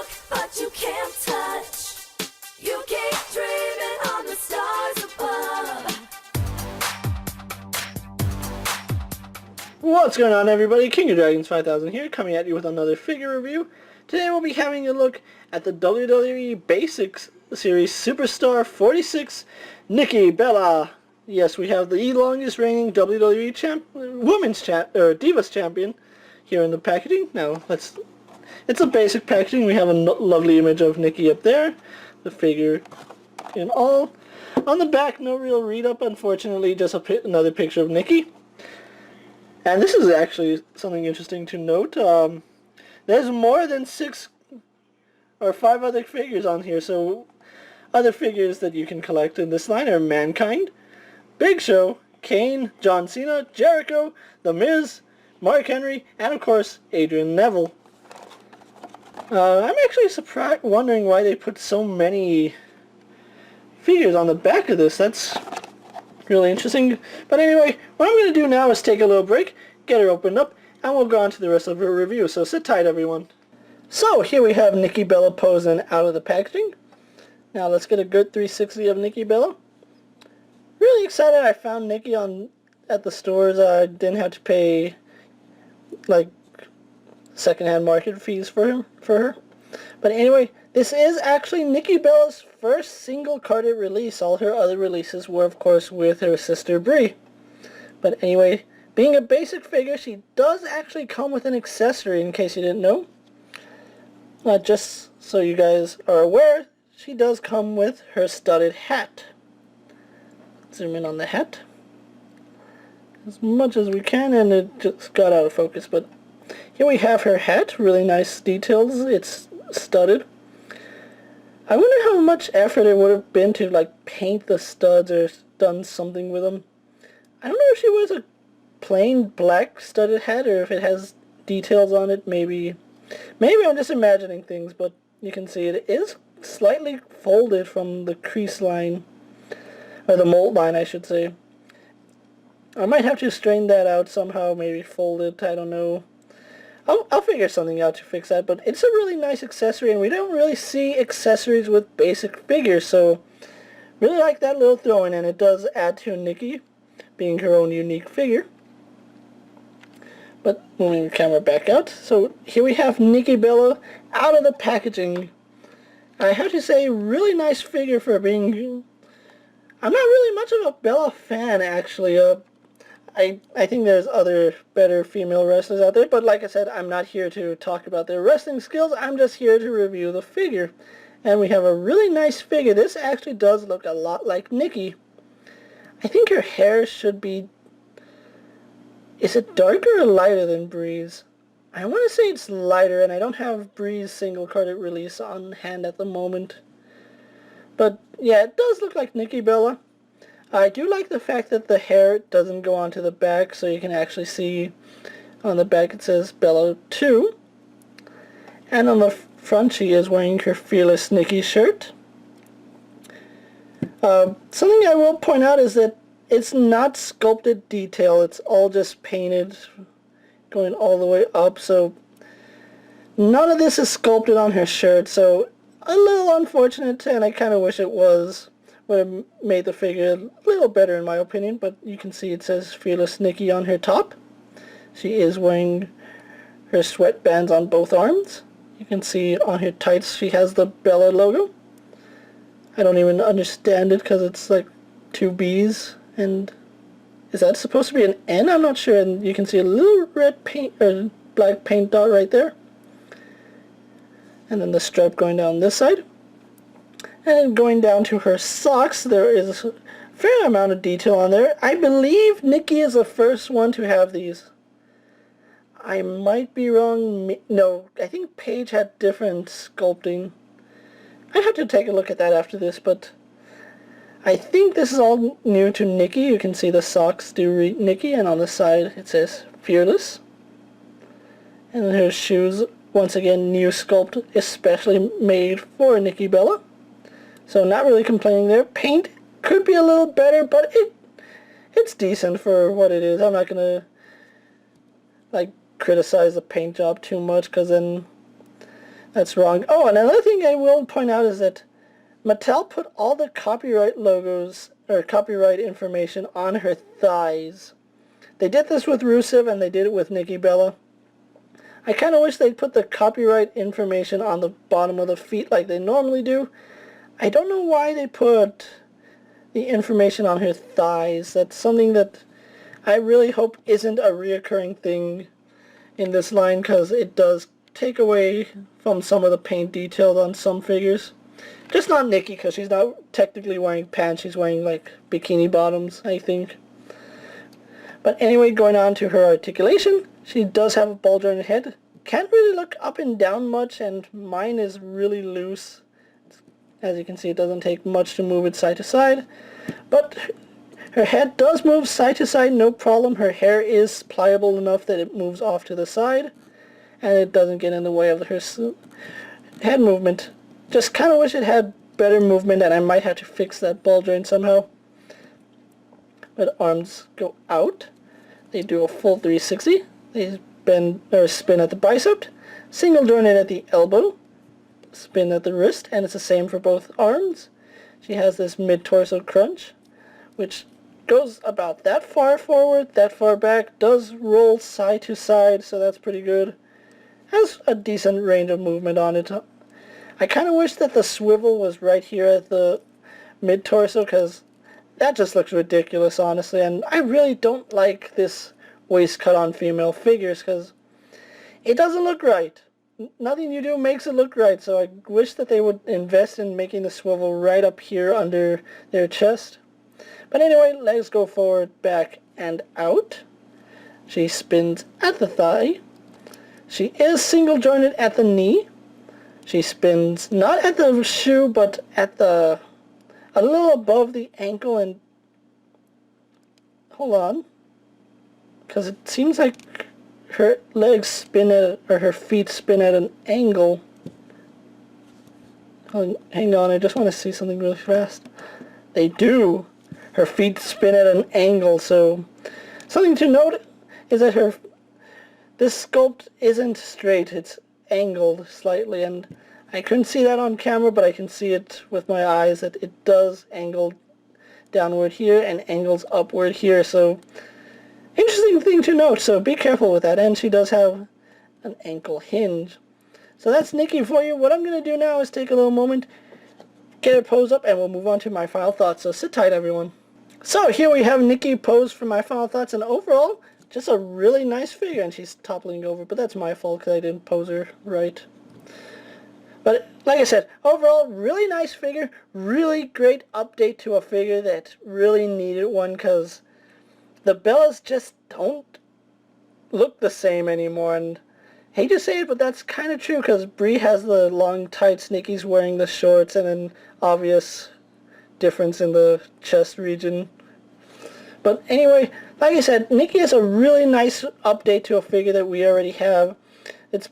look, but you can't touch. You keep dreaming on the stars above. What's going on, everybody? King of Dragons 5000 here, coming at you with another figure review. Today we'll be having a look at the WWE Basics Series Superstar 46, Nikki Bella. Yes, we have the longest reigning WWE Divas Champion here in the packaging. Now, it's a basic packaging. We have a lovely image of Nikki up there, the figure in all. On the back, no real read-up, unfortunately, just another picture of Nikki. And this is actually something interesting to note. There's more than 6 or 5 other figures on here, so other figures that you can collect in this line are Mankind, Big Show, Kane, John Cena, Jericho, The Miz, Mark Henry, and of course, Adrian Neville. I'm actually wondering why they put so many figures on the back of this. That's really interesting. But anyway, what I'm going to do now is take a little break, get her opened up, and we'll go on to the rest of her review. So sit tight, everyone. So here we have Nikki Bella posing out of the packaging. Now let's get a good 360 of Nikki Bella. Really excited I found Nikki at the stores. I didn't have to pay like secondhand market fees for her. But anyway, this is actually Nikki Bella's first single-carded release. All her other releases were, of course, with her sister Brie. But anyway, being a basic figure, she does actually come with an accessory, in case you didn't know. Just so you guys are aware, she does come with her studded hat. Zoom in on the hat as much as we can, and it just got out of focus, but here we have her hat. Really nice details. It's studded. I wonder how much effort it would have been to like paint the studs or done something with them. I don't know if she wears a plain black studded hat or if it has details on it. Maybe I'm just imagining things, but you can see it is slightly folded from the crease line, or the mold line, I should say. I might have to straighten that out somehow, maybe fold it, I don't know. I'll figure something out to fix that, but it's a really nice accessory, and we don't really see accessories with basic figures, so really like that little throw-in, and it does add to Nikki being her own unique figure. But moving the camera back out, so here we have Nikki Bella out of the packaging. I have to say, really nice figure for being... I'm not really much of a Bella fan, actually. I think there's other better female wrestlers out there, but like I said, I'm not here to talk about their wrestling skills. I'm just here to review the figure. And we have a really nice figure. This actually does look a lot like Nikki. I think her hair should be... Is it darker or lighter than Brie's? I want to say it's lighter, and I don't have Brie's single-carded release on hand at the moment. But yeah, it does look like Nikki Bella. I do like the fact that the hair doesn't go onto the back, so you can actually see on the back it says Bella 2. And on the front she is wearing her Fearless Nikki shirt. Something I will point out is that it's not sculpted detail, it's all just painted going all the way up, so none of this is sculpted on her shirt, so a little unfortunate, and I kind of wish it was. Would have made the figure a little better in my opinion, but you can see it says Fearless Nikki on her top. She is wearing her sweatbands on both arms. You can see on her tights she has the Bella logo. I don't even understand it because it's like 2 B's, and is that supposed to be an N? I'm not sure, and you can see a little red paint or black paint dot right there. And then the strap going down this side. And going down to her socks, there is a fair amount of detail on there. I believe Nikki is the first one to have these. I might be wrong. No, I think Paige had different sculpting. I'd have to take a look at that after this, but I think this is all new to Nikki. You can see the socks do read Nikki, and on the side it says Fearless. And then her shoes, once again, new sculpt, especially made for Nikki Bella. So not really complaining there. Paint could be a little better, but it's decent for what it is. I'm not going to like criticize the paint job too much, because then That's wrong. Oh, and another thing I will point out is that Mattel put all the copyright logos or copyright information on her thighs. They did this with Rusev and they did it with Nikki Bella. I kind of wish they'd put the copyright information on the bottom of the feet like they normally do. I don't know why they put the information on her thighs. That's something that I really hope isn't a reoccurring thing in this line, because it does take away from some of the paint detail on some figures. Just not Nikki, because she's not technically wearing pants. She's wearing like bikini bottoms, I think. But anyway, going on to her articulation, she does have a ball jointed head. Can't really look up and down much, and mine is really loose. As you can see, it doesn't take much to move it side to side. But her head does move side to side, no problem. Her hair is pliable enough that it moves off to the side, and it doesn't get in the way of her head movement. Just kind of wish it had better movement, and I might have to fix that ball joint somehow. But arms go out. They do a full 360. They bend or spin at the bicep, single jointed at the elbow, spin at the wrist, and it's the same for both arms. She has this mid-torso crunch, which goes about that far forward, that far back, does roll side to side, so that's pretty good. Has a decent range of movement on it. I kind of wish that the swivel was right here at the mid-torso, because that just looks ridiculous, honestly, and I really don't like this waist cut on female figures, because it doesn't look right. Nothing you do makes it look right, so I wish that they would invest in making the swivel right up here under their chest. But anyway, legs go forward, back, and out. She spins at the thigh. She is single jointed at the knee. She spins not at the shoe, but at the a little above the ankle, and hold on, because it seems like her legs spin at, or her feet spin at an angle. Hang on, I just want to see something really fast. They do. Her feet spin at an angle, so something to note is that this sculpt isn't straight, it's angled slightly, and I couldn't see that on camera, but I can see it with my eyes that it does angle downward here and angles upward here, so interesting thing to note, so be careful with that. And she does have an ankle hinge. So that's Nikki for you. What I'm going to do now is take a little moment, get her posed up, and we'll move on to my final thoughts, so sit tight everyone. So here we have Nikki posed for my final thoughts, and overall, just a really nice figure, and she's toppling over, but that's my fault because I didn't pose her right. But like I said, overall, really nice figure, really great update to a figure that really needed one, because the Bellas just don't look the same anymore, and hate to say it, but that's kind of true, because Brie has the long tights, Nikki's wearing the shorts, and an obvious difference in the chest region. But anyway, like I said, Nikki is a really nice update to a figure that we already have. This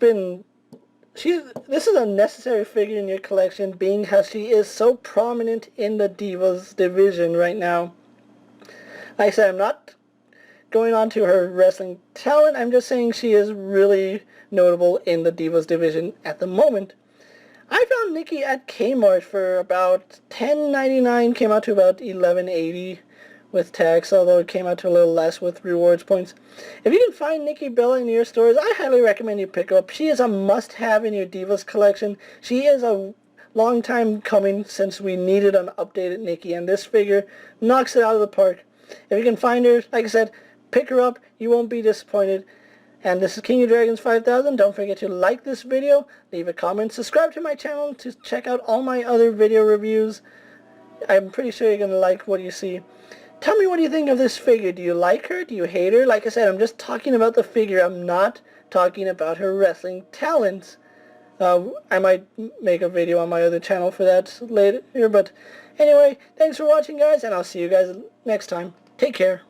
is a necessary figure in your collection, being how she is so prominent in the Divas division right now. Like I said, I'm not going on to her wrestling talent, I'm just saying she is really notable in the Divas division at the moment. I found Nikki at Kmart for about $10.99, came out to about $11.80 with tax, although it came out to a little less with rewards points. If you can find Nikki Bella in your stores, I highly recommend you pick her up. She is a must-have in your Divas collection. She is a long time coming since we needed an updated Nikki, and this figure knocks it out of the park. If you can find her, like I said, pick her up. You won't be disappointed. And this is King of Dragons 5000. Don't forget to like this video, leave a comment, subscribe to my channel to check out all my other video reviews. I'm pretty sure you're going to like what you see. Tell me, what do you think of this figure? Do you like her? Do you hate her? Like I said, I'm just talking about the figure. I'm not talking about her wrestling talents. I might make a video on my other channel for that later. But anyway, thanks for watching, guys, and I'll see you guys next time. Take care.